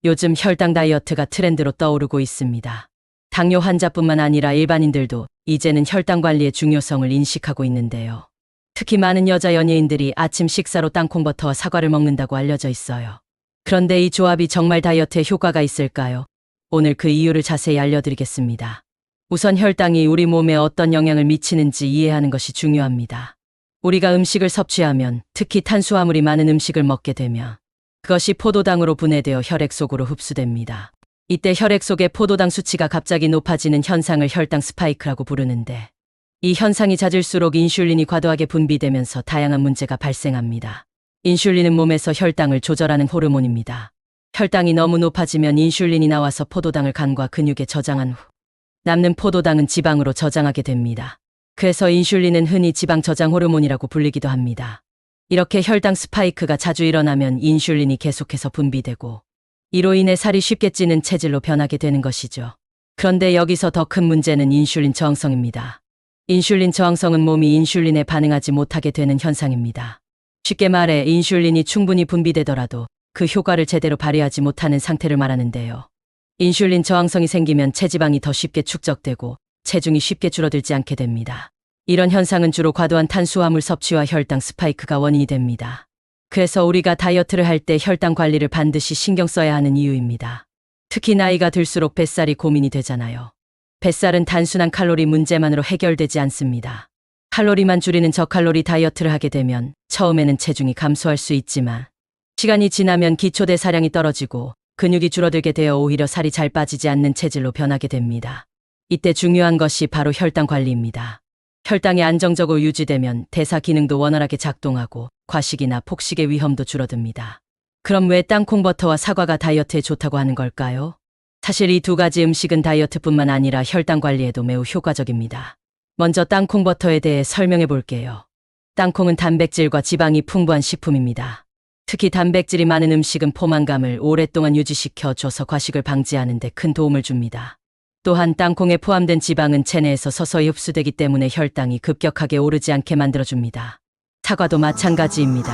요즘 혈당 다이어트가 트렌드로 떠오르고 있습니다. 당뇨 환자뿐만 아니라 일반인들도 이제는 혈당 관리의 중요성을 인식하고 있는데요. 특히 많은 여자 연예인들이 아침 식사로 땅콩버터와 사과를 먹는다고 알려져 있어요. 그런데 이 조합이 정말 다이어트에 효과가 있을까요? 오늘 그 이유를 자세히 알려드리겠습니다. 우선 혈당이 우리 몸에 어떤 영향을 미치는지 이해하는 것이 중요합니다. 우리가 음식을 섭취하면, 특히 탄수화물이 많은 음식을 먹게 되면 그것이 포도당으로 분해되어 혈액 속으로 흡수됩니다. 이때 혈액 속의 포도당 수치가 갑자기 높아지는 현상을 혈당 스파이크라고 부르는데, 이 현상이 잦을수록 인슐린이 과도하게 분비되면서 다양한 문제가 발생합니다. 인슐린은 몸에서 혈당을 조절하는 호르몬입니다. 혈당이 너무 높아지면 인슐린이 나와서 포도당을 간과 근육에 저장한 후 남는 포도당은 지방으로 저장하게 됩니다. 그래서 인슐린은 흔히 지방 저장 호르몬이라고 불리기도 합니다. 이렇게 혈당 스파이크가 자주 일어나면 인슐린이 계속해서 분비되고, 이로 인해 살이 쉽게 찌는 체질로 변하게 되는 것이죠. 그런데 여기서 더 큰 문제는 인슐린 저항성입니다. 인슐린 저항성은 몸이 인슐린에 반응하지 못하게 되는 현상입니다. 쉽게 말해 인슐린이 충분히 분비되더라도 그 효과를 제대로 발휘하지 못하는 상태를 말하는데요. 인슐린 저항성이 생기면 체지방이 더 쉽게 축적되고 체중이 쉽게 줄어들지 않게 됩니다. 이런 현상은 주로 과도한 탄수화물 섭취와 혈당 스파이크가 원인이 됩니다. 그래서 우리가 다이어트를 할 때 혈당 관리를 반드시 신경 써야 하는 이유입니다. 특히 나이가 들수록 뱃살이 고민이 되잖아요. 뱃살은 단순한 칼로리 문제만으로 해결되지 않습니다. 칼로리만 줄이는 저칼로리 다이어트를 하게 되면 처음에는 체중이 감소할 수 있지만, 시간이 지나면 기초대사량이 떨어지고 근육이 줄어들게 되어 오히려 살이 잘 빠지지 않는 체질로 변하게 됩니다. 이때 중요한 것이 바로 혈당 관리입니다. 혈당이 안정적으로 유지되면 대사 기능도 원활하게 작동하고 과식이나 폭식의 위험도 줄어듭니다. 그럼 왜 땅콩버터와 사과가 다이어트에 좋다고 하는 걸까요? 사실 이 두 가지 음식은 다이어트뿐만 아니라 혈당 관리에도 매우 효과적입니다. 먼저 땅콩버터에 대해 설명해 볼게요. 땅콩은 단백질과 지방이 풍부한 식품입니다. 특히 단백질이 많은 음식은 포만감을 오랫동안 유지시켜 줘서 과식을 방지하는 데 큰 도움을 줍니다. 또한 땅콩에 포함된 지방은 체내에서 서서히 흡수되기 때문에 혈당이 급격하게 오르지 않게 만들어줍니다. 사과도 마찬가지입니다.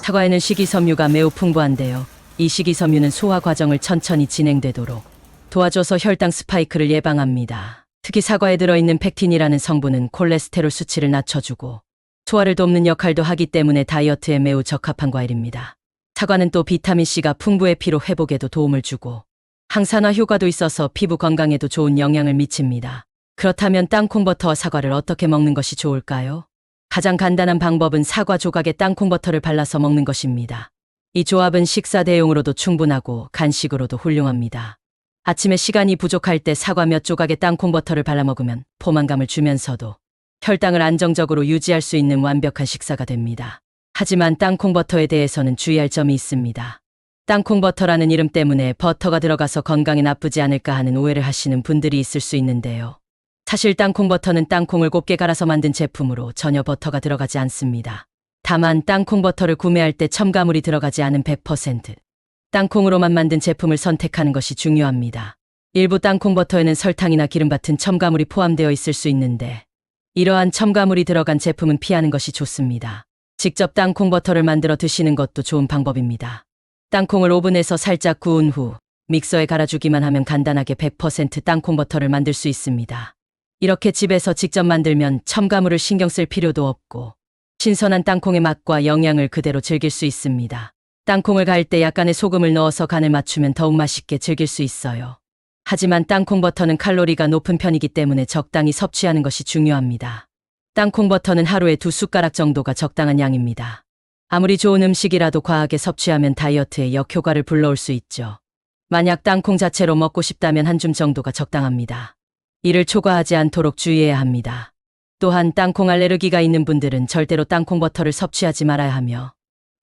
사과에는 식이섬유가 매우 풍부한데요. 이 식이섬유는 소화 과정을 천천히 진행되도록 도와줘서 혈당 스파이크를 예방합니다. 특히 사과에 들어있는 펙틴이라는 성분은 콜레스테롤 수치를 낮춰주고 소화를 돕는 역할도 하기 때문에 다이어트에 매우 적합한 과일입니다. 사과는 또 비타민C가 풍부해 피로 회복에도 도움을 주고 항산화 효과도 있어서 피부 건강에도 좋은 영향을 미칩니다. 그렇다면 땅콩버터와 사과를 어떻게 먹는 것이 좋을까요? 가장 간단한 방법은 사과 조각에 땅콩버터를 발라서 먹는 것입니다. 이 조합은 식사 대용으로도 충분하고 간식으로도 훌륭합니다. 아침에 시간이 부족할 때 사과 몇 조각에 땅콩버터를 발라 먹으면 포만감을 주면서도 혈당을 안정적으로 유지할 수 있는 완벽한 식사가 됩니다. 하지만 땅콩버터에 대해서는 주의할 점이 있습니다. 땅콩버터라는 이름 때문에 버터가 들어가서 건강에 나쁘지 않을까 하는 오해를 하시는 분들이 있을 수 있는데요. 사실 땅콩버터는 땅콩을 곱게 갈아서 만든 제품으로 전혀 버터가 들어가지 않습니다. 다만 땅콩버터를 구매할 때 첨가물이 들어가지 않은 100% 땅콩으로만 만든 제품을 선택하는 것이 중요합니다. 일부 땅콩버터에는 설탕이나 기름 같은 첨가물이 포함되어 있을 수 있는데, 이러한 첨가물이 들어간 제품은 피하는 것이 좋습니다. 직접 땅콩버터를 만들어 드시는 것도 좋은 방법입니다. 땅콩을 오븐에서 살짝 구운 후 믹서에 갈아주기만 하면 간단하게 100% 땅콩버터를 만들 수 있습니다. 이렇게 집에서 직접 만들면 첨가물을 신경 쓸 필요도 없고 신선한 땅콩의 맛과 영양을 그대로 즐길 수 있습니다. 땅콩을 갈 때 약간의 소금을 넣어서 간을 맞추면 더욱 맛있게 즐길 수 있어요. 하지만 땅콩버터는 칼로리가 높은 편이기 때문에 적당히 섭취하는 것이 중요합니다. 땅콩버터는 하루에 2숟가락 정도가 적당한 양입니다. 아무리 좋은 음식이라도 과하게 섭취하면 다이어트에 역효과를 불러올 수 있죠. 만약 땅콩 자체로 먹고 싶다면 한 줌 정도가 적당합니다. 이를 초과하지 않도록 주의해야 합니다. 또한 땅콩 알레르기가 있는 분들은 절대로 땅콩버터를 섭취하지 말아야 하며,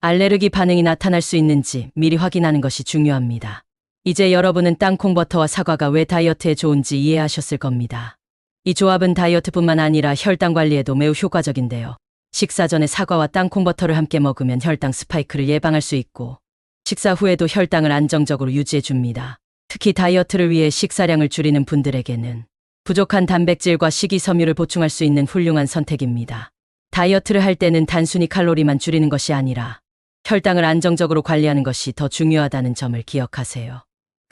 알레르기 반응이 나타날 수 있는지 미리 확인하는 것이 중요합니다. 이제 여러분은 땅콩버터와 사과가 왜 다이어트에 좋은지 이해하셨을 겁니다. 이 조합은 다이어트뿐만 아니라 혈당 관리에도 매우 효과적인데요. 식사 전에 사과와 땅콩버터를 함께 먹으면 혈당 스파이크를 예방할 수 있고, 식사 후에도 혈당을 안정적으로 유지해줍니다. 특히 다이어트를 위해 식사량을 줄이는 분들에게는 부족한 단백질과 식이섬유를 보충할 수 있는 훌륭한 선택입니다. 다이어트를 할 때는 단순히 칼로리만 줄이는 것이 아니라 혈당을 안정적으로 관리하는 것이 더 중요하다는 점을 기억하세요.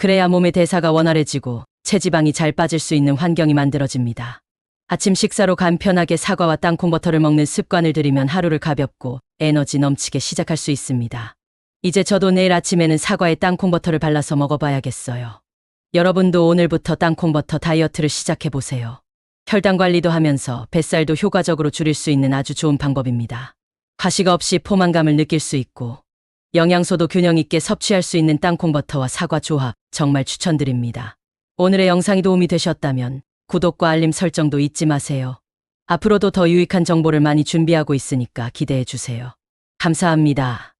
그래야 몸의 대사가 원활해지고 체지방이 잘 빠질 수 있는 환경이 만들어집니다. 아침 식사로 간편하게 사과와 땅콩버터를 먹는 습관을 들이면 하루를 가볍고 에너지 넘치게 시작할 수 있습니다. 이제 저도 내일 아침에는 사과에 땅콩버터를 발라서 먹어봐야겠어요. 여러분도 오늘부터 땅콩버터 다이어트를 시작해보세요. 혈당 관리도 하면서 뱃살도 효과적으로 줄일 수 있는 아주 좋은 방법입니다. 과식 없이 포만감을 느낄 수 있고 영양소도 균형 있게 섭취할 수 있는 땅콩버터와 사과 조합 정말 추천드립니다. 오늘의 영상이 도움이 되셨다면 구독과 알림 설정도 잊지 마세요. 앞으로도 더 유익한 정보를 많이 준비하고 있으니까 기대해 주세요. 감사합니다.